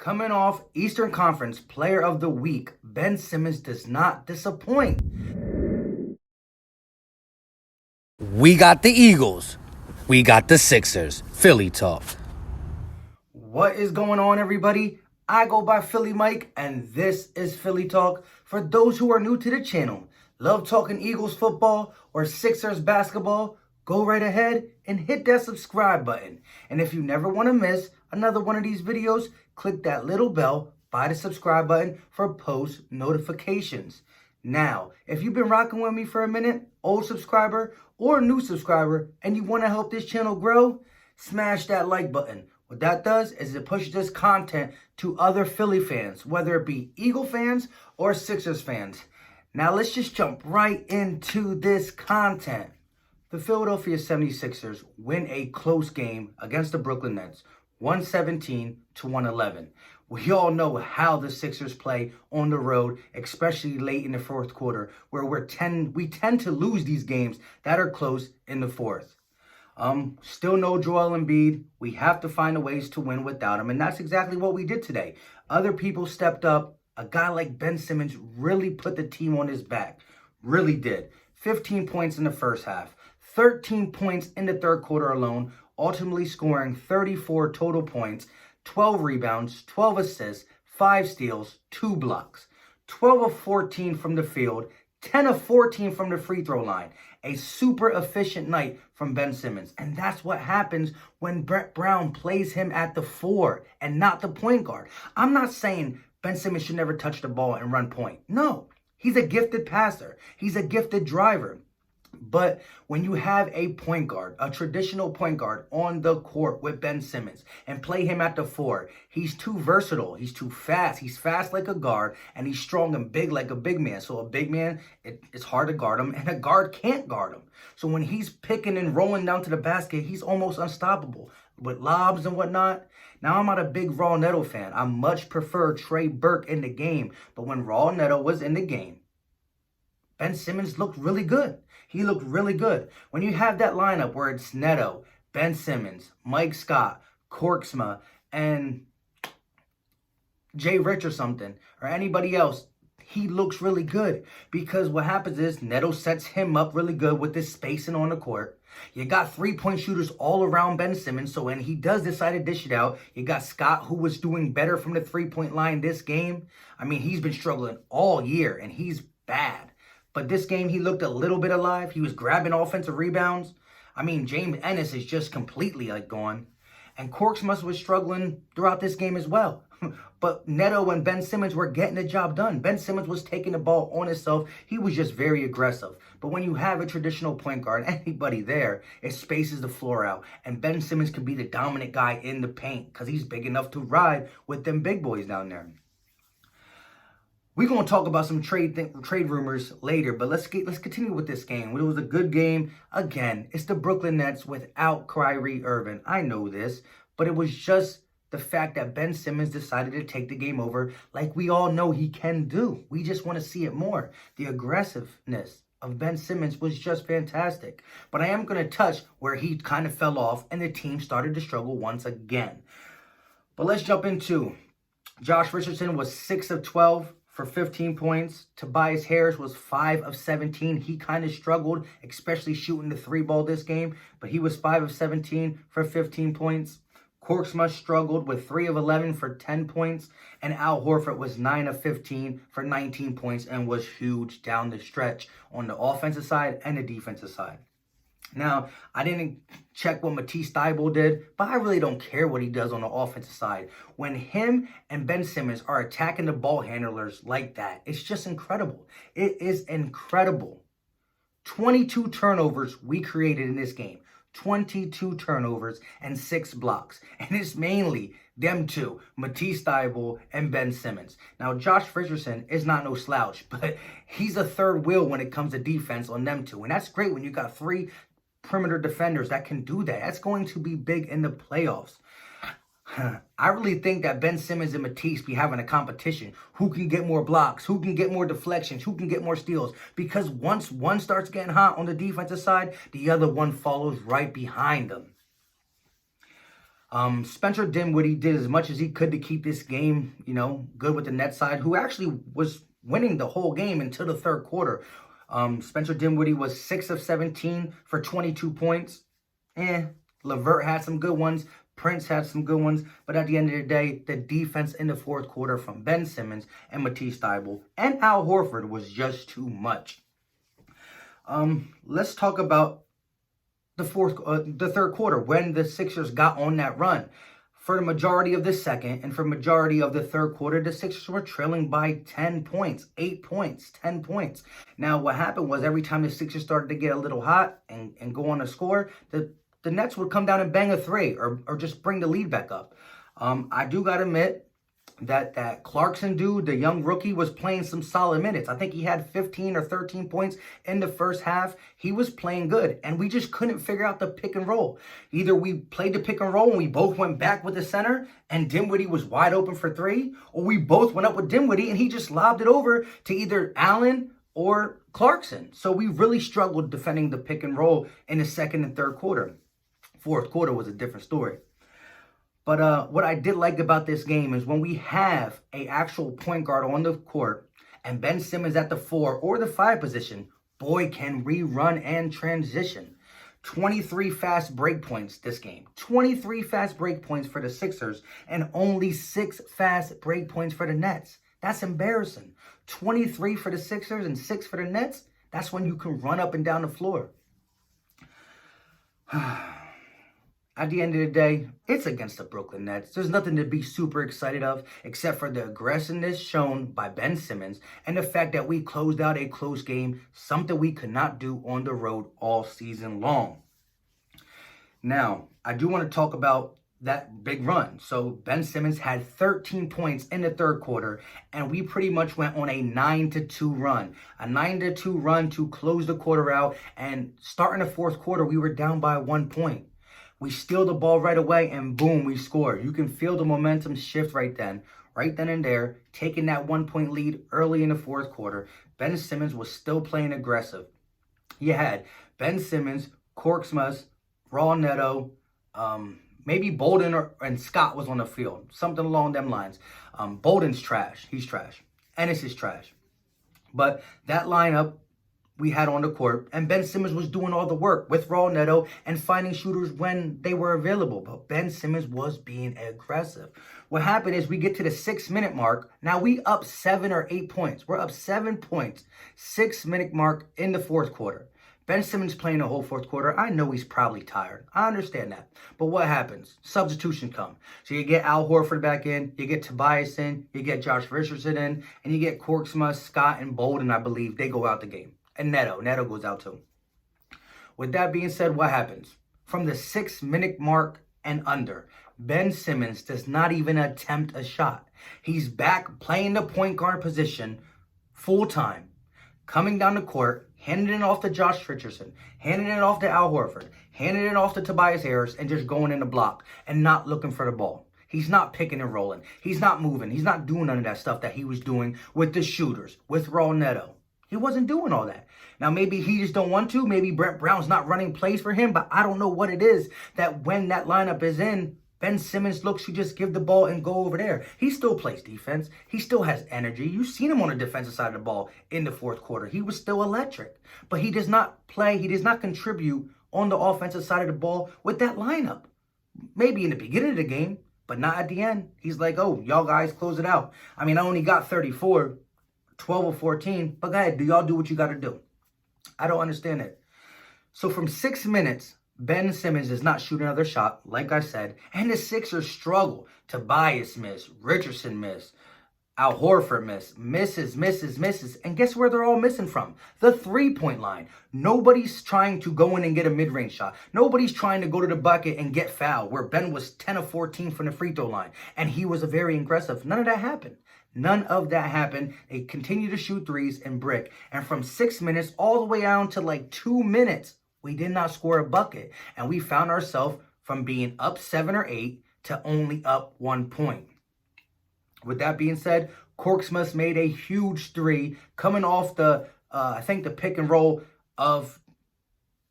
Coming off Eastern Conference Player of the Week, Ben Simmons does not disappoint. We got the Eagles. We got the Sixers. Philly talk. What is going on, everybody? I go by Philly Mike, and this is Philly Talk. For those who are new to the channel, love talking Eagles football or Sixers basketball, go right ahead and hit that subscribe button. And if you never want to miss another one of these videos, click that little bell by the subscribe button for post notifications. Now, if you've been rocking with me for a minute, old subscriber or new subscriber, and you want to help this channel grow, smash that like button. What that does is it pushes this content to other Philly fans, whether it be Eagle fans or Sixers fans. Now, let's just jump right into this content. The Philadelphia 76ers win a close game against the Brooklyn Nets, 117-111. We all know how the Sixers play on the road, especially late in the fourth quarter, where we tend to lose these games that are close in the fourth. Still no Joel Embiid. We have to find a ways to win without him, and that's exactly what we did today. Other people stepped up. A guy like Ben Simmons really put the team on his back. Really did. 15 points in the first half. 13 points in the third quarter alone, ultimately scoring 34 total points, 12 rebounds, 12 assists, 5 steals, 2 blocks. 12 of 14 from the field, 10 of 14 from the free throw line. A super efficient night from Ben Simmons. And that's what happens when Brett Brown plays him at the 4 and not the point guard. I'm not saying Ben Simmons should never touch the ball and run point. No, he's a gifted passer. He's a gifted driver. But when you have a point guard, a traditional point guard on the court with Ben Simmons and play him at the 4, he's too versatile. He's too fast. He's fast like a guard and he's strong and big like a big man. So a big man, it's hard to guard him and a guard can't guard him. So when he's picking and rolling down to the basket, he's almost unstoppable with lobs and whatnot. Now, I'm not a big Raw Neto fan. I much prefer Trey Burke in the game. But when Raw Neto was in the game, Ben Simmons looked really good. He looked really good. When you have that lineup where it's Neto, Ben Simmons, Mike Scott, Korksma, and Jay Rich or something, or anybody else, he looks really good. Because what happens is Neto sets him up really good with this spacing on the court. You got three-point shooters all around Ben Simmons, so when he does decide to dish it out, you got Scott, who was doing better from the three-point line this game. I mean, he's been struggling all year, and he's bad. But this game, he looked a little bit alive. He was grabbing offensive rebounds. I mean, James Ennis is just completely gone. And Korksma was struggling throughout this game as well. But Neto and Ben Simmons were getting the job done. Ben Simmons was taking the ball on himself. He was just very aggressive. But when you have a traditional point guard, anybody there, it spaces the floor out. And Ben Simmons can be the dominant guy in the paint because he's big enough to ride with them big boys down there. We're going to talk about some trade rumors later, but let's continue with this game. It was a good game. Again, it's the Brooklyn Nets without Kyrie Irving. I know this, but it was just the fact that Ben Simmons decided to take the game over like we all know he can do. We just want to see it more. The aggressiveness of Ben Simmons was just fantastic. But I am going to touch where he kind of fell off and the team started to struggle once again. But let's jump into Josh Richardson was 6 of 12. For 15 points. Tobias Harris was 5 of 17. He kind of struggled, especially shooting the 3-ball this game, but he was 5 of 17 for 15 points. Korksma struggled with 3 of 11 for 10 points, and Al Horford was 9 of 15 for 19 points and was huge down the stretch on the offensive side and the defensive side. Now, I didn't check what Matisse Thybulle did, but I really don't care what he does on the offensive side. When him and Ben Simmons are attacking the ball handlers like that, it's just incredible. It is incredible. 22 turnovers we created in this game. 22 turnovers and 6 blocks. And it's mainly them two, Matisse Thybulle and Ben Simmons. Now, Josh Richardson is not no slouch, but he's a third wheel when it comes to defense on them two. And that's great when you got 3 perimeter defenders that can do that. That's going to be big in the playoffs. I really think that Ben Simmons and Matisse be having a competition. Who can get more blocks? Who can get more deflections? Who can get more steals? Because once one starts getting hot on the defensive side, the other one follows right behind them. Spencer Dinwiddie did as much as he could to keep this game, good with the net side, who actually was winning the whole game until the third quarter. Spencer Dinwiddie was 6 of 17 for 22 points. LeVert had some good ones. Prince had some good ones. But at the end of the day, the defense in the fourth quarter from Ben Simmons and Matisse Thybulle and Al Horford was just too much. Let's talk about the third quarter when the Sixers got on that run. For the majority of the second and for majority of the third quarter, the Sixers were trailing by 10 points, 8 points, 10 points. Now, what happened was every time the Sixers started to get a little hot and go on a score, the Nets would come down and bang a three or just bring the lead back up. I do got to admit that Clarkson dude, the young rookie, was playing some solid minutes. I think he had 15 or 13 points in the first half. He was playing good, and we just couldn't figure out the pick and roll. Either we played the pick and roll and we both went back with the center and Dinwiddie was wide open for three, or we both went up with Dinwiddie and he just lobbed it over to either Allen or Clarkson. So we really struggled defending the pick and roll in the second and third quarter. Fourth quarter was a different story. But what I did like about this game is when we have an actual point guard on the court and Ben Simmons at the 4 or the 5 position, boy, can we run and transition. 23 fast break points this game. 23 fast break points for the Sixers and only 6 fast break points for the Nets. That's embarrassing. 23 for the Sixers and 6 for the Nets. That's when you can run up and down the floor. At the end of the day, it's against the Brooklyn Nets. There's nothing to be super excited of except for the aggressiveness shown by Ben Simmons and the fact that we closed out a close game, something we could not do on the road all season long. Now, I do want to talk about that big run. So Ben Simmons had 13 points in the third quarter, and we pretty much went on a 9-2 run. A 9-2 run to close the quarter out, and starting the fourth quarter, we were down by 1 point. We steal the ball right away, and boom, we score. You can feel the momentum shift right then and there, taking that 1 point lead early in the fourth quarter. Ben Simmons was still playing aggressive. You had Ben Simmons, Korkmaz, Raul Neto, maybe Bolden and Scott was on the field. Something along them lines. Bolden's trash. He's trash. Ennis is trash. But that lineup we had on the court, and Ben Simmons was doing all the work with Raul Neto and finding shooters when they were available. But Ben Simmons was being aggressive. What happened is we get to the 6-minute mark. Now we up 7 or 8 points. We're up 7 points. 6-minute mark in the fourth quarter. Ben Simmons playing the whole fourth quarter. I know he's probably tired. I understand that. But what happens? Substitution come. So you get Al Horford back in, you get Tobias in, you get Josh Richardson in, and you get Korkmaz, Scott, and Bolden, I believe. They go out the game. And Neto goes out too. With that being said, what happens? From the 6-minute mark and under, Ben Simmons does not even attempt a shot. He's back playing the point guard position full time, coming down the court, handing it off to Josh Richardson, handing it off to Al Horford, handing it off to Tobias Harris, and just going in the block and not looking for the ball. He's not picking and rolling. He's not moving. He's not doing none of that stuff that he was doing with the shooters, with Raul Neto. He wasn't doing all that. Now, maybe he just don't want to. Maybe Brett Brown's not running plays for him, but I don't know what it is that when that lineup is in, Ben Simmons looks to just give the ball and go over there. He still plays defense. He still has energy. You've seen him on the defensive side of the ball in the fourth quarter. He was still electric, but he does not play. He does not contribute on the offensive side of the ball with that lineup. Maybe in the beginning of the game, but not at the end. He's like, oh, y'all guys close it out. I mean, I only got 34. 12 or 14, but go ahead, do y'all do what you got to do. I don't understand it. So from 6 minutes, Ben Simmons does not shoot another shot, like I said, and the Sixers struggle. Tobias miss, Richardson miss, Al Horford misses, and guess where they're all missing from? The 3-point line. Nobody's trying to go in and get a mid-range shot. Nobody's trying to go to the bucket and get fouled, where Ben was 10 of 14 from the free throw line, and he was very aggressive. None of that happened. None of that happened. They continue to shoot threes and brick. And from 6 minutes all the way down to like 2 minutes, we did not score a bucket. And we found ourselves from being up 7 or 8 to only up 1 point. With that being said, Korkmaz made a huge three coming off the, I think the pick and roll of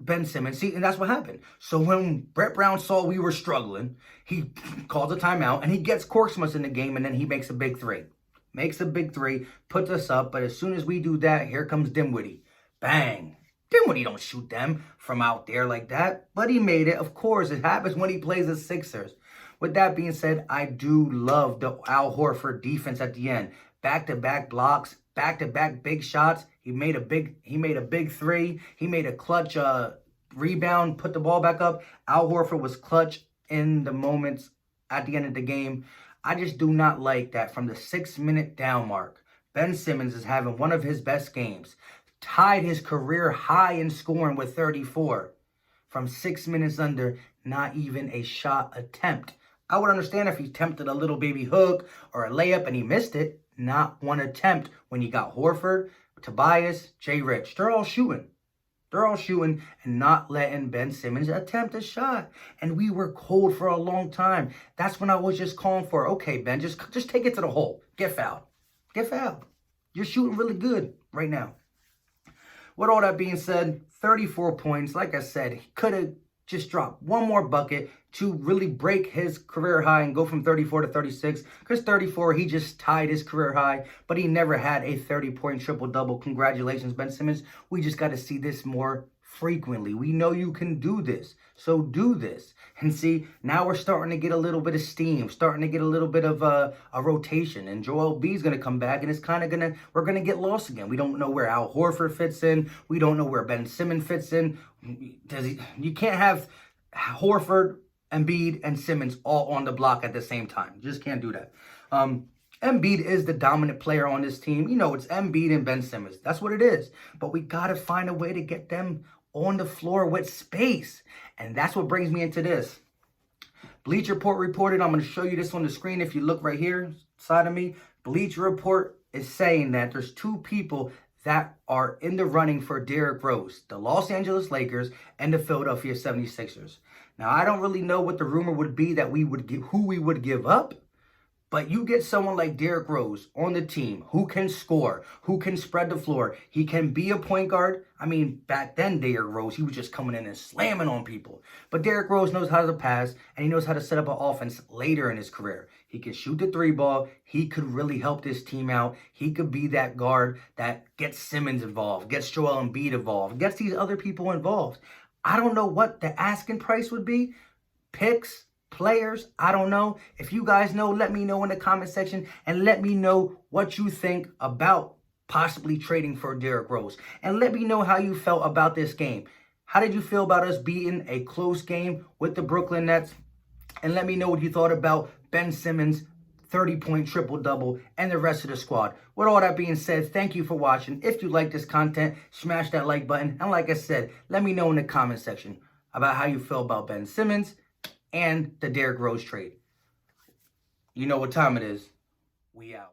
Ben Simmons. See, and that's what happened. So when Brett Brown saw we were struggling, he calls a timeout and he gets Korkmaz in the game, and then he makes a big three. Makes a big three, puts us up, but as soon as we do that, here comes Dinwiddie. Bang. Dinwiddie don't shoot them from out there like that, but he made it. Of course, it happens when he plays the Sixers. With that being said, I do love the Al Horford defense at the end. Back-to-back blocks, back-to-back big shots. He made a big three. He made a clutch rebound, put the ball back up. Al Horford was clutch in the moments at the end of the game. I just do not like that from the 6-minute down mark. Ben Simmons is having one of his best games. Tied his career high in scoring with 34. From 6 minutes under, not even a shot attempt. I would understand if he attempted a little baby hook or a layup and he missed it. Not one attempt when you got Horford, Tobias, Jay Rich. They're all shooting. They're all shooting and not letting Ben Simmons attempt a shot. And we were cold for a long time. That's when I was just calling for, okay, Ben, just take it to the hole. Get fouled. Get fouled. You're shooting really good right now. With all that being said, 34 points. Like I said, he could have just dropped one more bucket to really break his career high and go from 34 to 36. Because 34, he just tied his career high, but he never had a 30-point triple-double. Congratulations, Ben Simmons. We just got to see this more frequently. We know you can do this, so do this. And see, now we're starting to get a little bit of steam, starting to get a little bit of a rotation. And Joel B's going to come back, and it's kind of we're going to get lost again. We don't know where Al Horford fits in. We don't know where Ben Simmons fits in. You can't have Horford, Embiid, and Simmons all on the block at the same time. You just can't do that. Embiid is the dominant player on this team. You know, it's Embiid and Ben Simmons. That's what it is. But we got to find a way to get them on the floor with space. And that's what brings me into this. Bleacher Report reported, I'm going to show you this on the screen if you look right here, side of me. Bleacher Report is saying that there's two people that are in the running for Derrick Rose, the Los Angeles Lakers and the Philadelphia 76ers. Now, I don't really know what the rumor would be that who we would give up, but you get someone like Derrick Rose on the team who can score, who can spread the floor. He can be a point guard. I mean, back then, Derrick Rose, he was just coming in and slamming on people. But Derrick Rose knows how to pass, and he knows how to set up an offense later in his career. He can shoot the three ball. He could really help this team out. He could be that guard that gets Simmons involved, gets Joel Embiid involved, gets these other people involved. I don't know what the asking price would be. Picks, players, I don't know. If you guys know, let me know in the comment section and let me know what you think about possibly trading for Derrick Rose. And let me know how you felt about this game. How did you feel about us beating a close game with the Brooklyn Nets? And let me know what you thought about Ben Simmons' 30-point triple-double and the rest of the squad. With all that being said, thank you for watching. If you like this content, smash that like button. And like I said, let me know in the comment section about how you feel about Ben Simmons and the Derrick Rose trade. You know what time it is. We out.